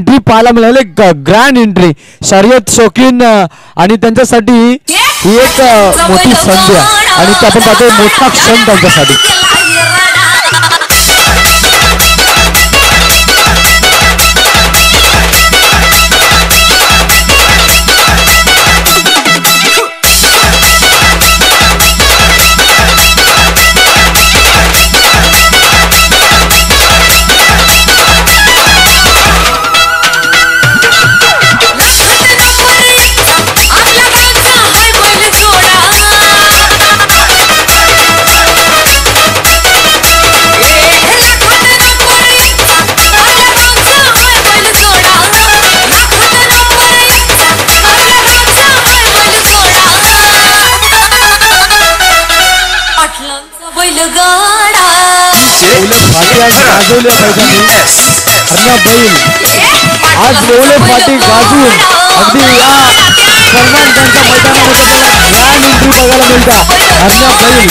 Entry पाहायला मिळाली, grand entry. शर्यत शौकीन आणि त्यांच्यासाठी ही एक मोठी संधी आहे आणि ते आपण पाहतोय मोठा क्षण त्यांच्यासाठी. आज बोले फाटी गाजून अगदी या सलमान खानच्या मैदानामध्ये ग्रँड एंट्री बघायला मिळता. हरण्या बैल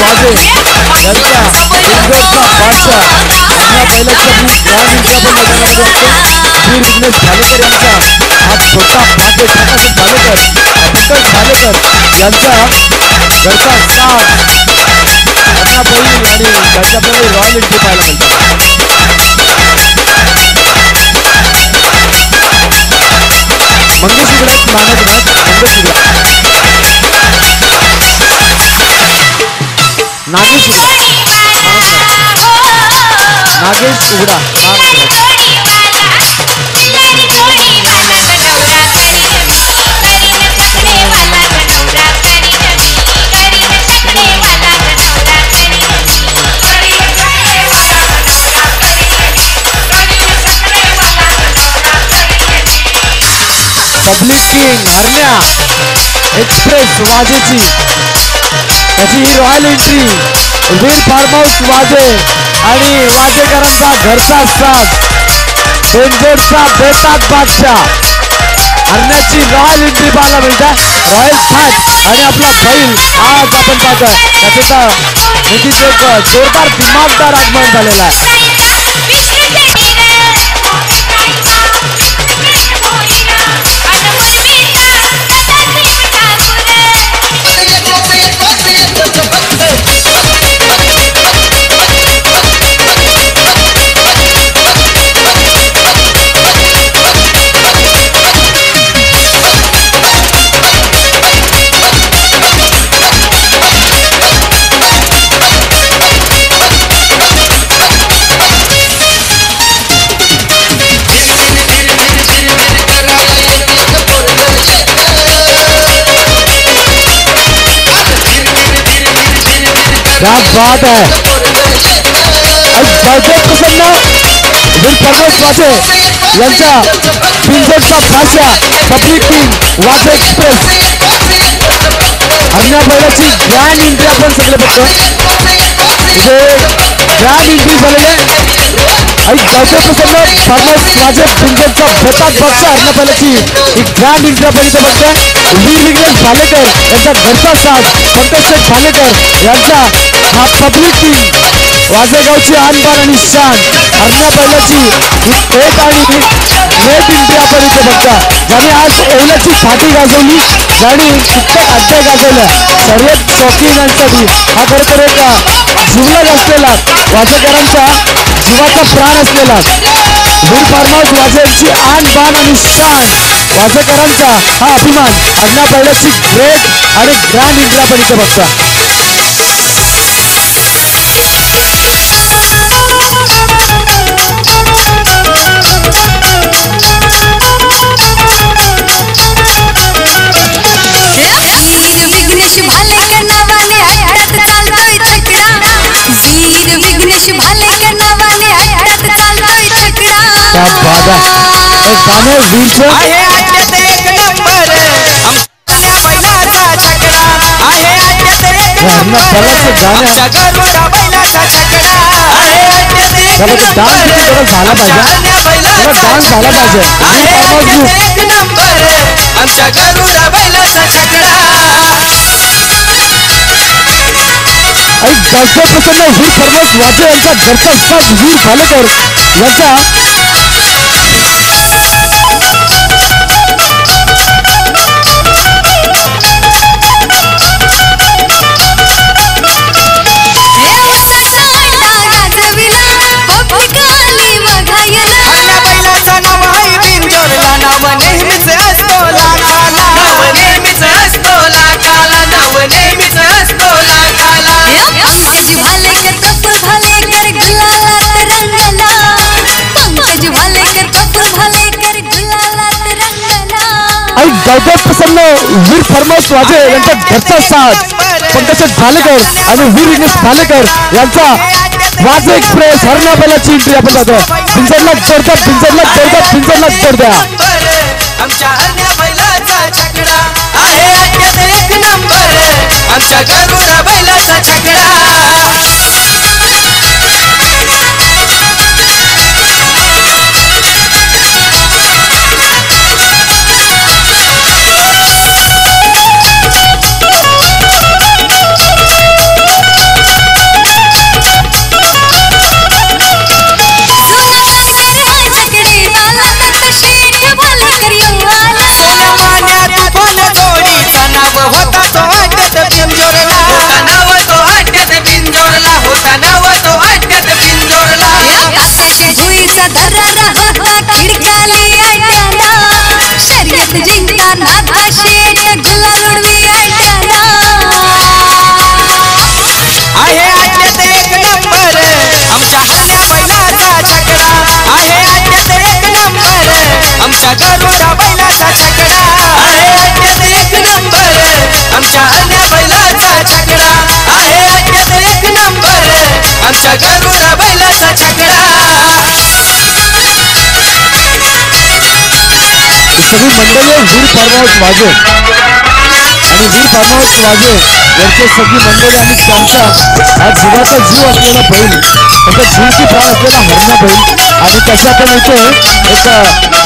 वाजे यांच्या इंग्रजचा बादशाह हरण्या बैलाची ग्रँड एंट्री आपण मैदानामध्ये असतो. वीर विघ्नेश भालेकर यांचा हा छोटा भाग्य प्रकाशित भालेकर पंकज भालेकर यांचा घरचा स्टार हरण्या बैल आणि त्यांच्याकडे रॉयल एंट्री पाहायला मिळते. मंगेश उघडा मानवनाथ मंगेश उघडा नागेश उघडा नागेश उघडा पब्लिक किंग हरण्या एक्सप्रेस वाजेची त्याची ही रॉयल एंट्री. वीर फार्म हाऊस वाजे आणि वाजेकरांचा घरचा साथ बेंजोडचा बेताज बादशाह हरण्याची रॉयल एंट्री पाहायला मिळतात. रॉयल थाट आणि आपला बैल आज आपण पाहतोय त्याचा नक्कीच एक जोरदार दिमागदार आगमन झालेला आहे. क्या बात है. बळकट प्रसन्न वीर परमेश वाजे यांचा बिंजोडचा भाषा पब्लिक किंग वाजे एक्सप्रेस हरण्या बैलाची ग्रँड एंट्री आपण सगळे बघतोय. इथे ग्रँड एंट्री झालेली आहे आणि बळकट प्रसन्न परमेश वाजे बिंजोडचा बेताज बादशाह हरण्या बैलाची एक ग्रँड एंट्री आपण इथे बघतोय. वीर विघ्नेश भालेकर यांचा घरचा साथ पंकज भालेकर यांचा हा पब्लिक किंग वाजेगावची आणबाण आणि शान हरण्या बैलाची ही थेट आणि नेट एंट्री आपण इथे बघता. ज्याने आज ओल्याची फाटी गाजवली ज्याने कित्येक अड्डे गाजवल्या शर्यत शौकीनांसाठी हा खरंतर एक जिवलग असलेला वाजेकरांचा जीवाचा प्राण असलेला वीर फार्म हाऊस वाजेची आणबाण आणि शान वाजेकरांचा हा अभिमान हरण्या बैलाची ग्रेट आणि ग्रँड एंट्री आपण इथे बघता. एक गाणं वीरचं आहे आट्यात एक नंबर आमच्या बैलाचा छकडा आहे आट्यात एक नंबर आमच्या गरुडा बैलाचा छकडा आहे आट्यात एक नंबर डान्स झाला पाहिजे डान्स झाला पाहिजे आहे आट्यात एक नंबर आमच्या गरुडा बैलाचा छकडा आणि गावचे प्रसन्न वीर फर्मस वाजे यांचा घरचा साज वीर भालेकर यांचा गावदेव प्रसन्न वीर फर्मस वाजे यांचा घरचा साज पंकज भालेकर आणि वीर विघ्नेश भालेकर यांचा वाजे एक्सप्रेस हरण्या बैलाची एंट्री आपण जातो. पिंजरला जोरदार पिंजरला जोरदार पिंजरला जोरदार आमच्या हरण्या बैलाचा छकडा आहे आट्यात एक नंबर आमच्या गरुडा बैलाचा छकडा गरुडा बैलाचा छकडा आहे आट्यात एक नंबर आमच्या हरण्या बैलाचा छकडा आहे आट्यात एक नंबर आमच्या गरुडा बैलाचा छकडा. सगळी मंडळी वीर फार्महाऊस वाजे आणि वीर फार्महाऊस वाजे यांची सगळी मंडळी आणि त्यांचा आज जीवाचा जीव असलेला बैल त्यांचा जीवची प्राण असलेला हरण्या बैल आणि त्याच्या आपण इथे एक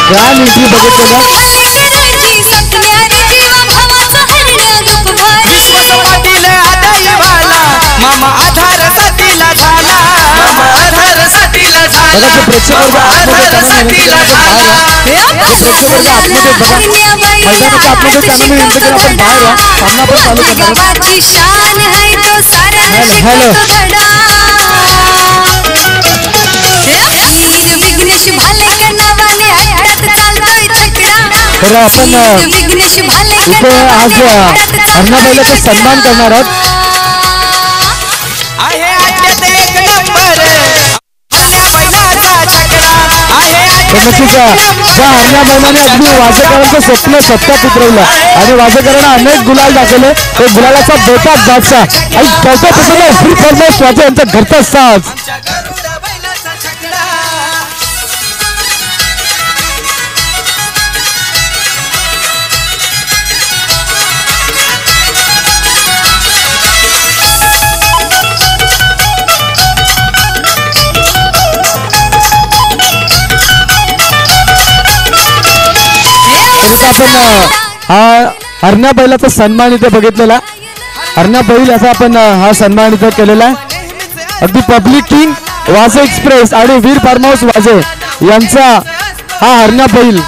ग्रँड एंट्री बघितलेला मामा आधार साथीला झाला मामा आधार साथीला झाला प्रेक्षक आधार साथीला झाला प्रेक्षक वर्ग आतमध्ये बघा मैदानाच्या आतमध्ये त्यामुळे एंट्री करून आपण बाहेर या सामना पण चालू करणार हॅलो तर आपण इथे आज हरण्या बैलाचा सन्मान करणार आहोत. नक्कीच ज्या हरण्या बैलाने अगदी वाजेकरांचं स्वप्न सत्यात उतरवलं आणि वाजेकरांना अनेक गुलाल दाखवले ते गुलालाचा बेताज बादशाह आणि गावचा प्रसन्न वीर फर्महाऊस वाजे यांचा घरचा साज आपण हा हरण्या बैलाचा सन्मान इथे बघितलेला हरण्या बैल याचा आपण हा सन्मान इथे केलेला आहे. अगदी पब्लिक किंग वाजे एक्सप्रेस आणि वीर फार्महाऊस वाजे यांचा हा हरण्या बैल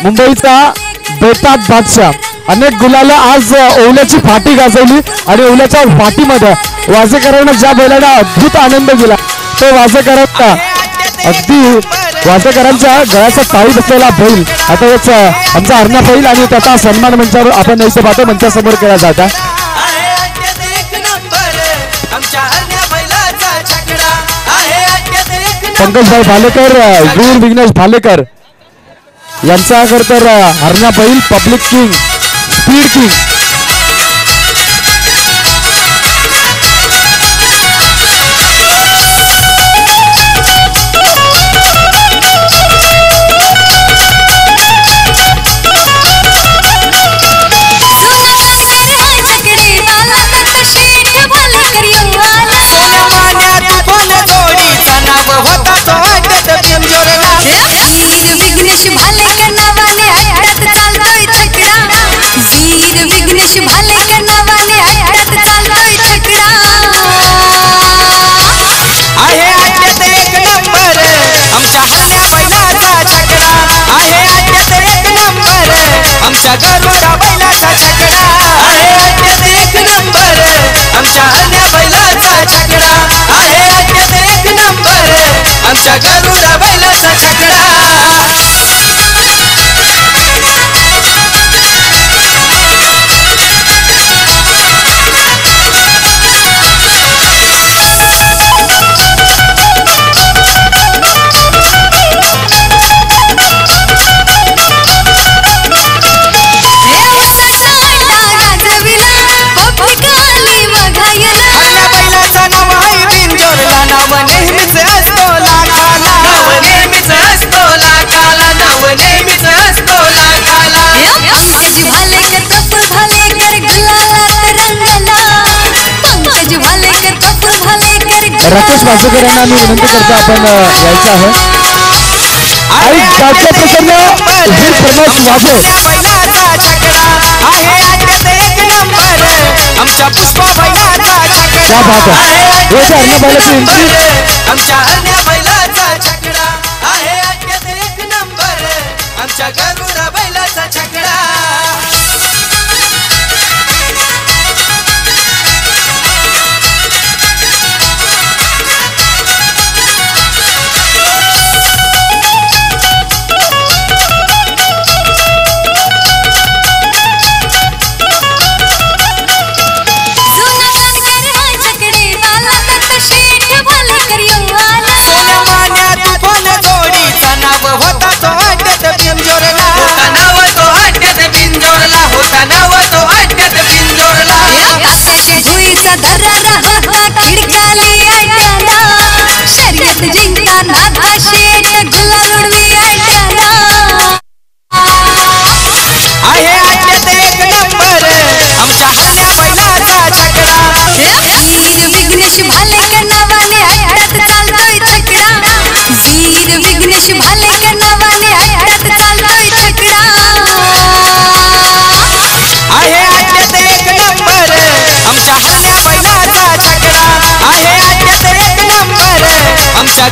मुंबईचा बेताज बादशाह अनेक गुलाला आज ओवल्याची फाटी गाजवली आणि ओवल्याच्या फाटीमध्ये वाजेकरांना ज्या बैलाला अद्भुत आनंद दिला तो वाजेकरांना अगदी वाजेकरांच्या गळ्याचा ताळी बसलेला बैल आता याच आमचा हरण्या बैल आणि त्याचा सन्मान मंचावर आपण इथे पाहतो मंचासमोर केला जाता. पंकजभाई भालेकर वीर विघ्नेश भालेकर यांचा खर तर हरण्या बैल public king speed king Vighnesh Bhalekar नावाने आट्यात चालतोय छकडा वीर विघ्नेश आमच्या गरुडा बैलाचा छकडा राकेश वाजेकरांना आम्ही विनंती करतो आपण यायचं आहे आई गावचे प्रसन्न वीर प्रमोद वाजे बैलाचा छकडा आहे आट्यात एक नंबर आमच्या पुष्पा बैलाचा छकडा क्या बात है ये अर्णा बैलाची एंट्री आमच्या अर्ण्या बैलाचा छकडा आहे आट्यात एक नंबर आमच्या गरुडा बैलाचा छकडा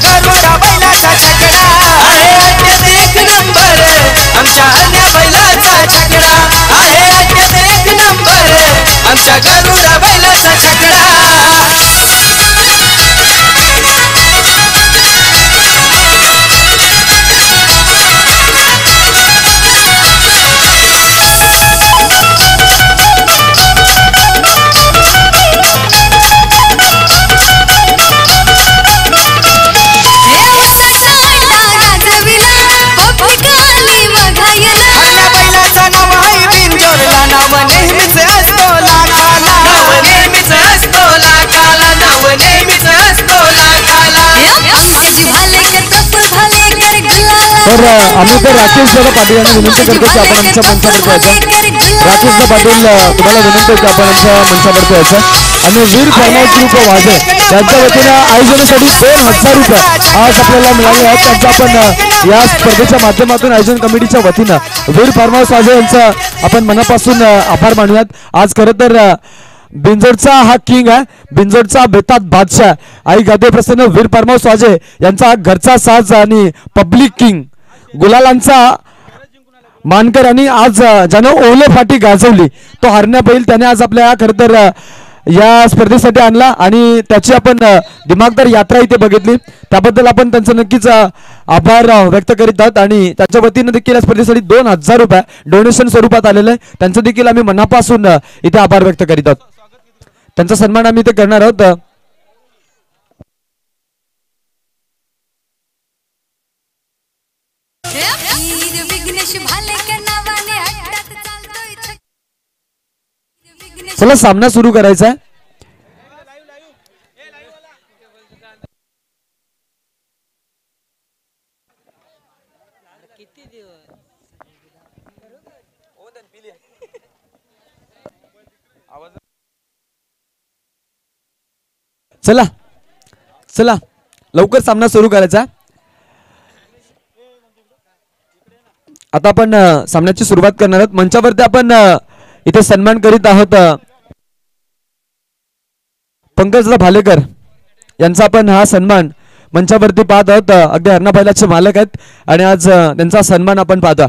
गरुडा बैलाचा छकडा आहे आट्यात एक नंबर आमच्या अर्ण्या बैलाचा छकडा आहे आट्यात एक नंबर आमच्या गरुडा बैलाचा छकडा तर आम्ही तर राकेश दादा पाटील यांना विनंती करतो की आपण आमच्या मंचावरती यायचं राकेश पाटील तुम्हाला विनंती की आपण आमच्या मंचावरती यायचं आणि वीर फार्महाऊस ग्रुप वाजे यांच्या वतीनं आयोजनासाठी 2000 रुपये आज आपल्याला मिळाले आहेत त्यांचा आपण या स्पर्धेच्या माध्यमातून आयोजन कमिटीच्या वतीनं वीर फार्महाऊस वाजे यांचं आपण मनापासून आभार मानूयात आज खरं तर बिंजोडचा हा किंग आहे बिंजोडचा बेतात बादशाह आई गादे प्रसन्न वीर फार्महाऊस वाजे यांचा घरचा साज आणि पब्लिक किंग गुलालांचा मानकर आणि आज ज्यानं ओले फाटी गाजवली तो हरण्या बैल त्याने आज आपल्या खरं तर या स्पर्धेसाठी आणला आणि त्याची आपण दिमागदार यात्रा इथे बघितली त्याबद्दल आपण त्यांचं नक्कीच आभार व्यक्त करीत आहोत आणि त्याच्या वतीनं देखील या स्पर्धेसाठी 2000 रुपये डोनेशन स्वरूपात आलेलं आहे त्यांचं देखील आम्ही मनापासून इथे आभार व्यक्त करीत आहोत त्यांचा सन्मान आम्ही इथे करणार आहोत चला सामना सुरू करायचा आहे चला चला लवकर सामना सुरू करायचा आता आपण सामन्याची सुरुवात करणार आहोत मंचावरती आपण इथे सन्मान करीत आहोत पंकज भालेकर यांचा आपण हा सन्मान मंचावरती पाहत आहोत अगदी हरणा बैलाचे मालक आहेत आणि आज त्यांचा सन्मान आपण पाहतो